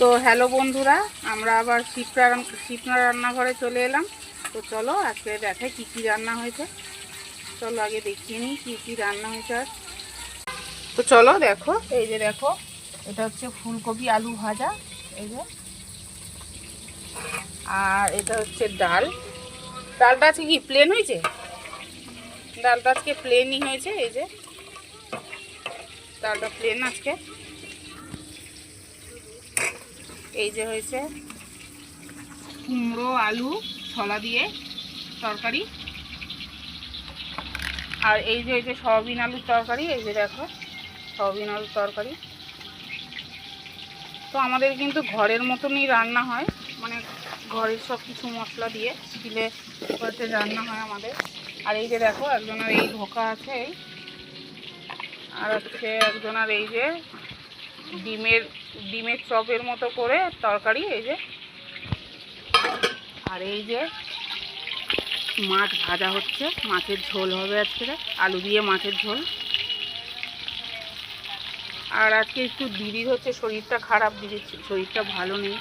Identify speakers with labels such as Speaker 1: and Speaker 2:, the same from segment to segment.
Speaker 1: তো হ্যালো বন্ধুরা, আমরা আবার শিপ্রা রান্নাঘরে চলে এলাম। তো চলো আজকে দেখে কি কি রান্না হয়েছে। চলো আগে দেখিয়ে নিই কী কী রান্না হয়েছে আজ। তো চলো দেখো, এই যে দেখো, এটা হচ্ছে ফুলকপি আলু ভাজা, এই যে। আর এটা হচ্ছে ডাল। ডালটা আজকে কি প্লেন হয়েছে? ডালটা আজকে প্লেনই হয়েছে, এই যে ডালটা প্লেন আজকে। এই যে হয়েছে কুমড়ো আলু ছলা দিয়ে তরকারি। আর এই যে সয়াবিন আলুর তরকারি, এই যে দেখো সয়াবিন আলুর তরকারি। তো আমাদের কিন্তু ঘরের মতনই রান্না হয়, মানে ঘরের সব কিছু মশলা দিয়ে স্টিলে হচ্ছে রান্না হয় আমাদের। আর এই যে দেখো একজনের এই ধোকা আছে, এই আর হচ্ছে একজনের এই যে ডিমের চপের মতো করে তরকারি, এই যে। আর এই যে মাছ ভাজা হচ্ছে, মাছের ঝোল হবে আজকে, আলু দিয়ে মাছের ঝোল। আর আজকে একটু দিদির হচ্ছে শরীরটা খারাপ, দিদির শরীরটা ভালো নেই।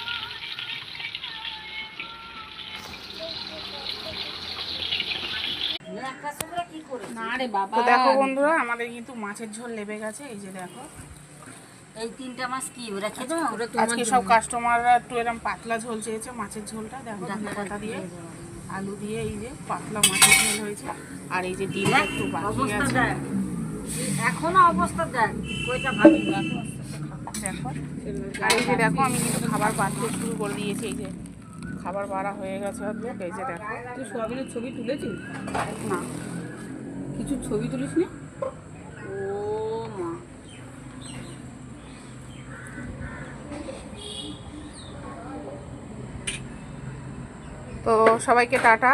Speaker 1: তো দেখো বন্ধুরা, আমাদের কিন্তু মাছের ঝোল লেবে গেছে, এই যে দেখো।
Speaker 2: এই তিনটা মাছ কি ওরা খেতো?
Speaker 1: আজকে সব কাস্টমাররা একটু এরকম পাতলা ঝোল চেয়েছে, মাছের ঝোলটা দেখো পাতা দিয়ে আলু দিয়ে, এই যে পাতলা মাছের ঝোল হয়েছে। আর এই যে ডিমটা একটু বাকি আছে
Speaker 2: এখনো অবস্থা দেখ কইটা ভাবি
Speaker 1: দেখো। আর এই যে দেখো আমি কিন্তু খাবার বাড়তে শুরু করে দিয়েছি, এই যে খাবার বাড়া হয়ে গেছে অর্ধেক, এই যে দেখো।
Speaker 2: তুই সোয়াবিনের ছবি তুলেছিস?
Speaker 1: না,
Speaker 2: কিছু ছবি তুলিস নি? ও মা,
Speaker 1: তো সবাইকে টাটা।